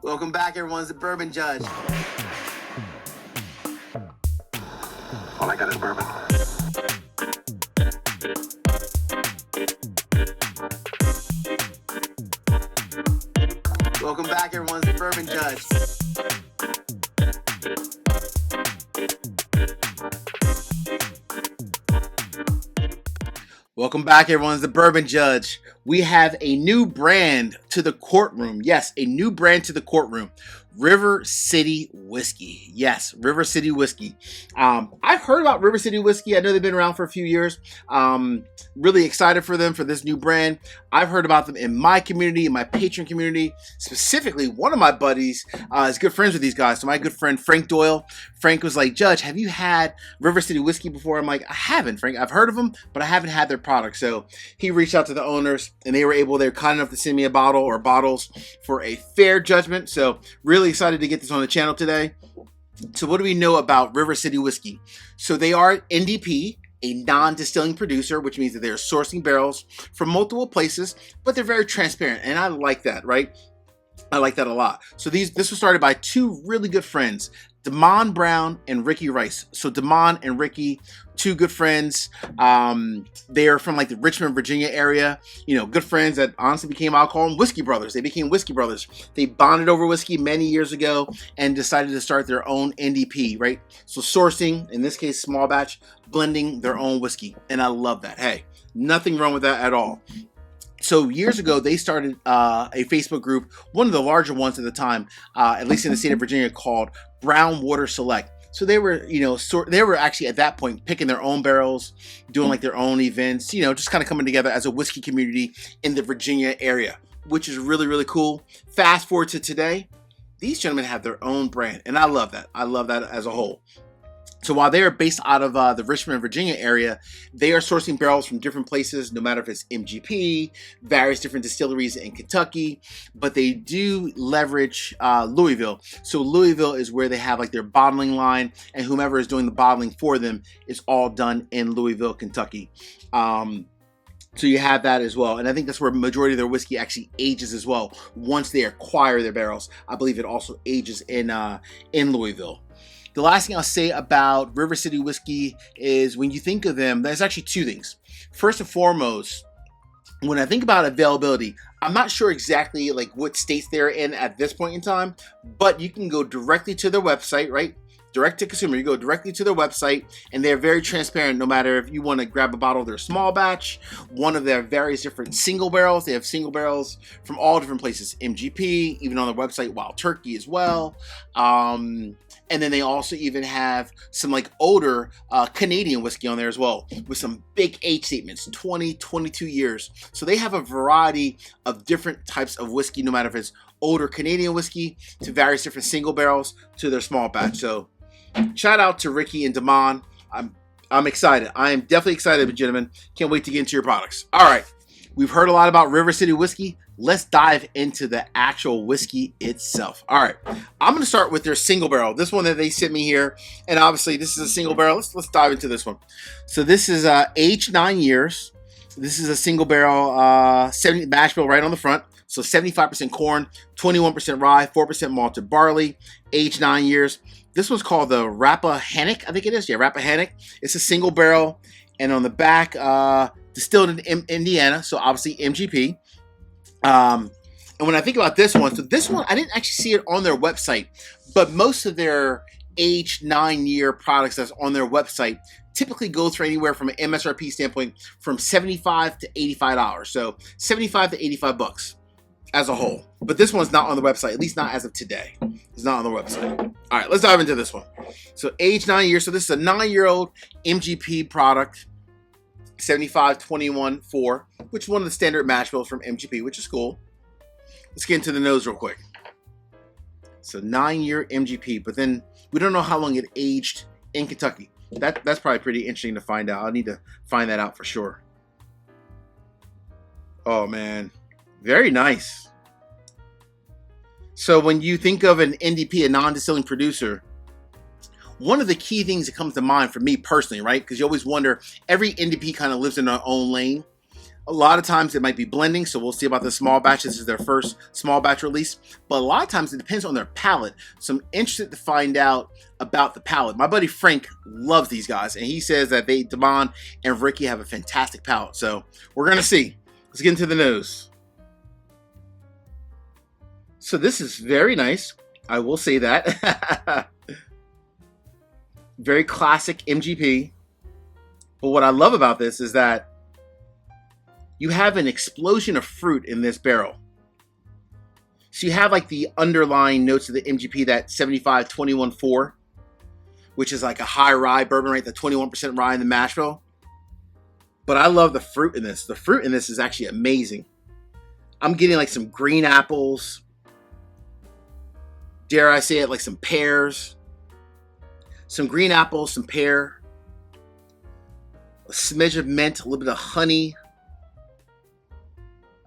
Welcome back, everyone. It's the Bourbon Judge. All I got is bourbon. Welcome back, everyone. It's the Bourbon Judge. Welcome back, everyone. It's the Bourbon Judge. We have a new brand to the courtroom. Yes, a new brand to the courtroom. River City Whiskey. Yes, River City Whiskey. I've heard about River City Whiskey. I know they've been around for a few years. Really excited for them, for this new brand. I've heard about them in my community, in my Patron community. Specifically, one of my buddies is good friends with these guys. So my good friend, Frank Doyle. Frank was like, Judge, have you had River City Whiskey before? I'm like, I haven't, Frank. I've heard of them, but I haven't had their product. So he reached out to the owners, and they're kind enough to send me a bottle or bottles for a fair judgment. So really excited to get this on the channel today. So what do we know about River City Whiskey? So they are NDP, a non-distilling producer, which means that they're sourcing barrels from multiple places, but they're very transparent, and I like that, right? I like that a lot. So this was started by two really good friends, Damon Brown and Ricky Rice. So Damon and Ricky, two good friends. They are from like the Richmond, Virginia area. You know, good friends that honestly became, I'll call them whiskey brothers. They became whiskey brothers. They bonded over whiskey many years ago and decided to start their own NDP, right? So sourcing, in this case, small batch, blending their own whiskey. And I love that. Hey, nothing wrong with that at all. So years ago, they started a Facebook group, one of the larger ones at the time, at least in the state of Virginia, called Brown Water Select. So they were, they were actually at that point picking their own barrels, doing like their own events, just kind of coming together as a whiskey community in the Virginia area, which is really, really cool. Fast forward to today, these gentlemen have their own brand, and I love that. I love that as a whole. So while they are based out of the Richmond, Virginia area, they are sourcing barrels from different places, no matter if it's MGP, various different distilleries in Kentucky, but they do leverage Louisville. So Louisville is where they have like their bottling line, and whomever is doing the bottling for them is all done in Louisville, Kentucky. So you have that as well. And I think that's where the majority of their whiskey actually ages as well. Once they acquire their barrels, I believe it also ages in Louisville. The last thing I'll say about River City Whiskey is when you think of them, there's actually two things. First and foremost, when I think about availability, I'm not sure exactly like what states they're in at this point in time, but you can go directly to their website, right? Direct to consumer, you go directly to their website, and they're very transparent. No matter if you want to grab a bottle of their small batch, one of their various different single barrels, they have single barrels from all different places, MGP, even on their website, Wild Turkey as well. And then they also even have some like older Canadian whiskey on there as well, with some big age statements, 20, 22 years. So they have a variety of different types of whiskey, no matter if it's older Canadian whiskey to various different single barrels to their small batch. So shout out to Ricky and Damon. I'm excited. I am definitely excited, gentlemen. Can't wait to get into your products. All right. We've heard a lot about River City Whiskey. Let's dive into the actual whiskey itself. All right. I'm going to start with their single barrel. This one that they sent me here. And obviously, this is a single barrel. Let's dive into this one. So this is aged 9 years. This is a single barrel, 70 mash bill right on the front. So 75% corn, 21% rye, 4% malted barley, aged 9 years. This one's called the Rappahannock, I think it is. Yeah, Rappahannock. It's a single barrel. And on the back, distilled in Indiana, so obviously MGP. And when I think about this one, so this one, I didn't actually see it on their website, but most of their aged 9-year products that's on their website typically goes for anywhere from an MSRP standpoint from $75 to $85. So $75 to $85 as a whole. But this one's not on the website, at least not as of today. It's not on the website. All right, let's dive into this one. So aged 9 years. So this is a 9-year-old MGP product. 75, 21, 4, which is one of the standard mash bills from MGP, which is cool. Let's get into the nose real quick. So 9-year MGP, but then we don't know how long it aged in Kentucky. That's probably pretty interesting to find out. I'll need to find that out for sure. Oh man, very nice. So when you think of an NDP, a non-distilling producer, one of the key things that comes to mind for me personally, right? Because you always wonder, every NDP kind of lives in their own lane. A lot of times it might be blending, so we'll see about the small batch. This is their first small batch release, but a lot of times it depends on their palate. So I'm interested to find out about the palate. My buddy Frank loves these guys, and he says that Damon and Ricky have a fantastic palate. So we're gonna see. Let's get into the nose. So this is very nice. I will say that. Very classic MGP. But what I love about this is that you have an explosion of fruit in this barrel. So you have like the underlying notes of the MGP, that 75-21-4, which is like a high rye bourbon, right? The 21% rye in the mash bill. But I love the fruit in this. The fruit in this is actually amazing. I'm getting like some green apples. Dare I say it, like some pears. Some green apples, some pear. A smidge of mint, a little bit of honey.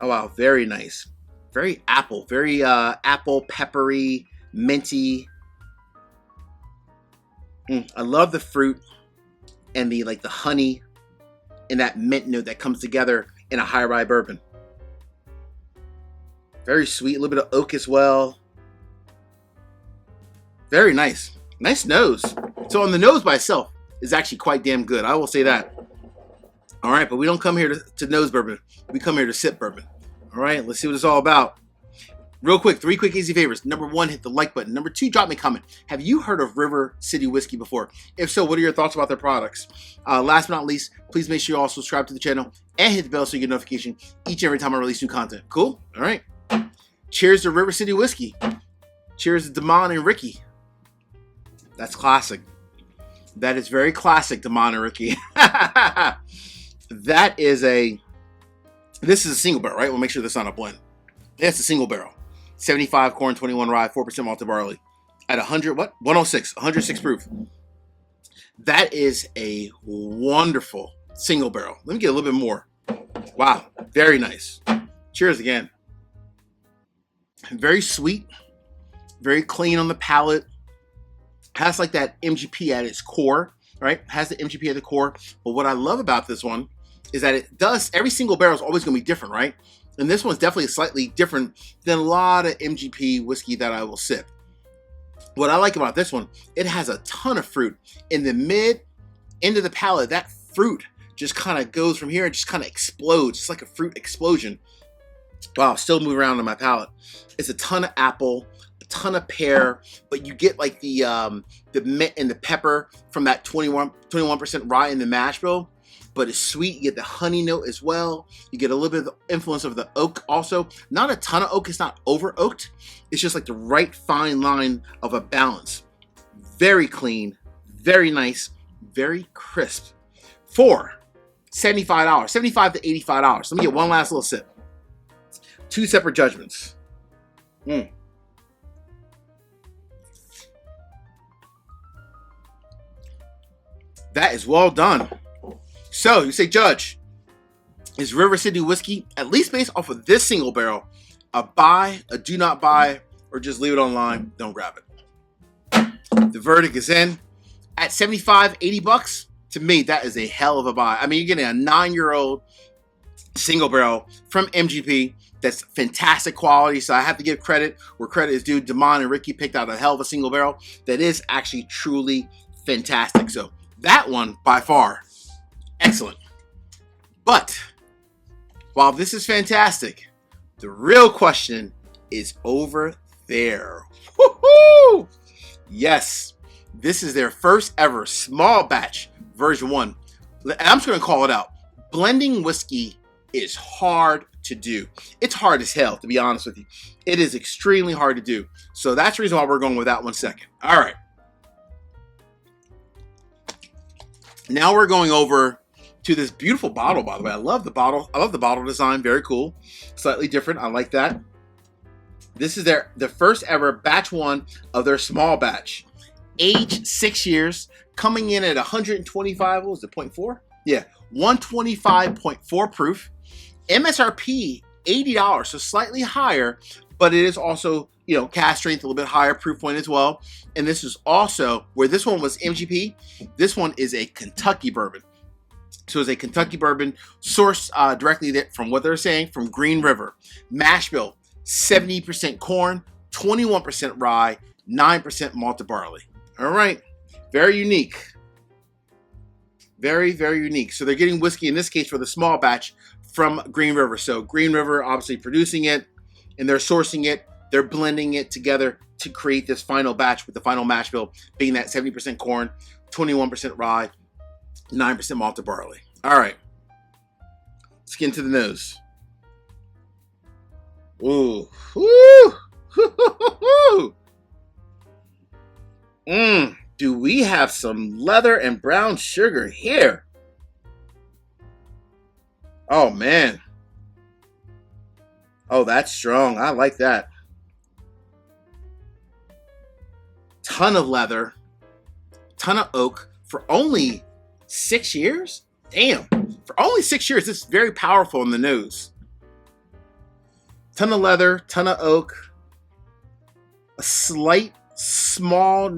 Oh wow, very nice. Very apple, very apple, peppery, minty. I love the fruit and the honey and that mint note that comes together in a high rye bourbon. Very sweet, a little bit of oak as well. Very nice. Nice nose. So on the nose by itself is actually quite damn good. I will say that. All right, but we don't come here to nose bourbon. We come here to sip bourbon. All right, let's see what it's all about. Real quick, 3 quick easy favors. Number 1, hit the like button. Number 2, drop me a comment. Have you heard of River City Whiskey before? If so, what are your thoughts about their products? Last but not least, please make sure you also subscribe to the channel and hit the bell so you get notification each and every time I release new content. Cool? All right. Cheers to River City Whiskey. Cheers to Damon and Ricky. That's classic. That is very classic, Damon and Ricky. This is a single barrel, right? We'll make sure that's not a blend. That's a single barrel. 75 corn, 21 rye, 4% malted barley. At 106 proof. That is a wonderful single barrel. Let me get a little bit more. Wow, very nice. Cheers again. Very sweet, very clean on the palate. Has like that MGP at its core, right? Has the MGP at the core. But what I love about this one is that it does, every single barrel is always going to be different, right? And this one's definitely slightly different than a lot of MGP whiskey that I will sip. What I like about this one, it has a ton of fruit. In the mid, into the palate, that fruit just kind of goes from here and just kind of explodes. It's like a fruit explosion. Wow, still moving around in my palate. It's a ton of apple, a ton of pear, but you get like the mint and the pepper from that 21% rye in the mash bill. But it's sweet. You get the honey note as well. You get a little bit of the influence of the oak also. Not a ton of oak. It's not over oaked. It's just like the right fine line of a balance. Very clean, very nice, very crisp. For $75, $75 to $85. Let me get one last little sip. 2 separate judgments. That is well done. So you say, Judge, is River City Whiskey, at least based off of this single barrel, a buy, a do not buy, or just leave it online, don't grab it? The verdict is in. At $75, $80, to me, that is a hell of a buy. I mean, you're getting a 9-year-old single barrel from MGP that's fantastic quality. So I have to give credit where credit is due. Damon and Ricky picked out a hell of a single barrel that is actually truly fantastic. So that one, by far, excellent. But while this is fantastic, the real question is over there. Woohoo! Yes, this is their first ever small batch version 1. And I'm just going to call it out. Blending whiskey is hard to do. It's hard as hell, to be honest with you. It is extremely hard to do. So that's the reason why we're going with that one second. All right. Now we're going over to this beautiful bottle, by the way. I love the bottle. I love the bottle design. Very cool. Slightly different. I like that. This is the first ever batch 1 of their small batch. Aged 6 years. Coming in at 125. What was it? 0.4? Yeah. 125.4 proof. MSRP $80. So slightly higher. But it is also, you know, cast strength, a little bit higher proof point as well. And this is also, where this one was MGP, this one is a Kentucky bourbon. So it's a Kentucky bourbon sourced directly from what they're saying from Green River. Mash bill, 70% corn, 21% rye, 9% malted barley. All right, very unique. Very, very unique. So they're getting whiskey, in this case for the small batch, from Green River. So Green River obviously producing it, and they're sourcing it. They're blending it together to create this final batch with the final mash bill being that 70% corn, 21% rye, 9% malted barley. All right. Let's get into the nose. Ooh. Woo. Do we have some leather and brown sugar here? Oh, man. Oh, that's strong. I like that. Ton of leather. Ton of oak. For only 6 years? Damn. For only 6 years, this is very powerful in the nose. Ton of leather. Ton of oak. A slight, small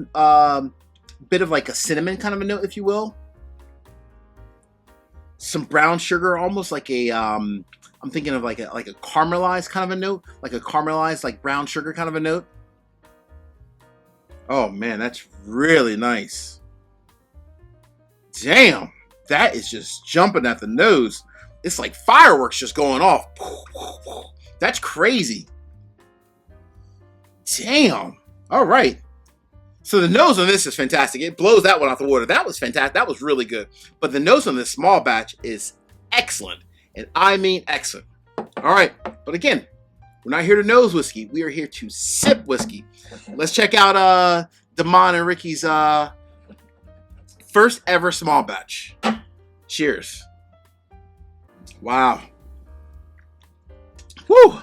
bit of like a cinnamon kind of a note, if you will. Some brown sugar, almost like a I'm thinking of like a caramelized kind of a note, like a caramelized like brown sugar kind of a note. Oh man, that's really nice. Damn, that is just jumping at the nose. It's like fireworks just going off. That's crazy. Damn. All right. So the nose on this is fantastic. It blows that one out the water. That was fantastic. That was really good. But the nose on this small batch is excellent. And I mean excellent. All right. But again, we're not here to nose whiskey. We are here to sip whiskey. Let's check out Damon and Ricky's first ever small batch. Cheers. Wow. Whew.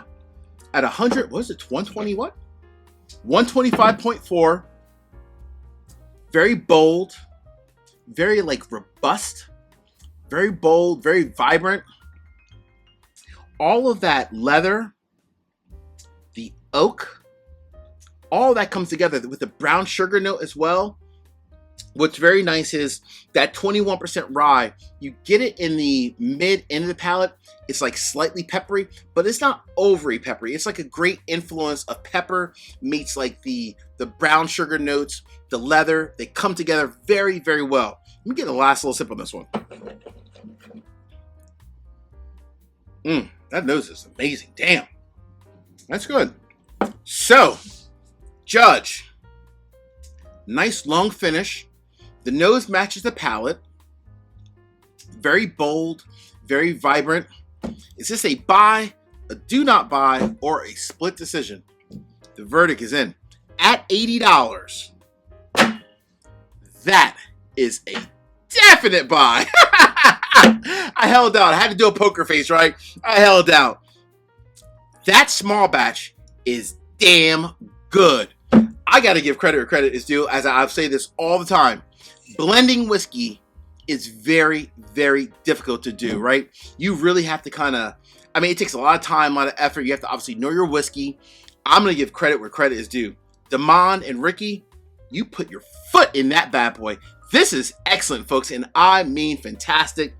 At 100, what is it? 120 what? 125.4. Very bold, very like robust, very bold, very vibrant. All of that leather, the oak, all that comes together with the brown sugar note as well. What's very nice is that 21% rye, you get it in the mid end of the palate. It's like slightly peppery, but it's not overly peppery. It's like a great influence of pepper meets like the brown sugar notes, the leather. They come together very, very well. Let me get the last little sip on this one. That nose is amazing. Damn. That's good. So, Judge. Nice long finish. The nose matches the palate. Very bold, very vibrant. Is this a buy, a do not buy, or a split decision? The verdict is in. At $80, that is a definite buy. I held out. I had to do a poker face, right? I held out. That small batch is damn good. I got to give credit where credit is due, as I say this all the time. Blending whiskey is very, very difficult to do, right? You really have to kind of, I mean, it takes a lot of time, a lot of effort. You have to obviously know your whiskey. I'm going to give credit where credit is due. Damon and Ricky, you put your foot in that bad boy. This is excellent, folks, and I mean fantastic.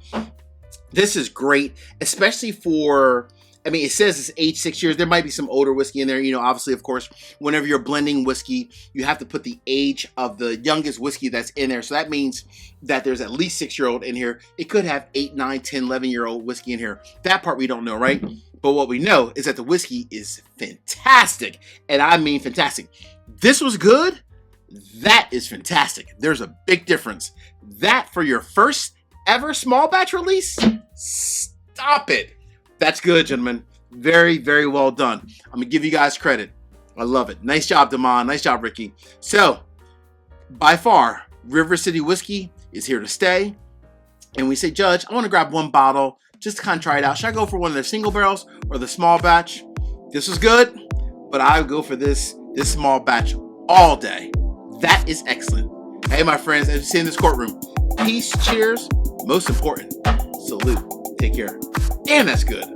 This is great, especially for, I mean, it says it's aged 6 years. There might be some older whiskey in there. You know, obviously, of course, whenever you're blending whiskey, you have to put the age of the youngest whiskey that's in there. So that means that there's at least 6-year-old in here. It could have 8, 9, 10, 11-year-old whiskey in here. That part we don't know, right? But what we know is that the whiskey is fantastic. And I mean fantastic. This was good. That is fantastic. There's a big difference. That for your first ever small batch release? Stop it. That's good, gentlemen. Very, very well done. I'm going to give you guys credit. I love it. Nice job, Damon. Nice job, Ricky. So, by far, River City Whiskey is here to stay. And we say, Judge, I want to grab one bottle just to kind of try it out. Should I go for one of their single barrels or the small batch? This was good, but I would go for this small batch all day. That is excellent. Hey, my friends, as you see in this courtroom, peace, cheers, most important, salute. Take care. Damn, that's good.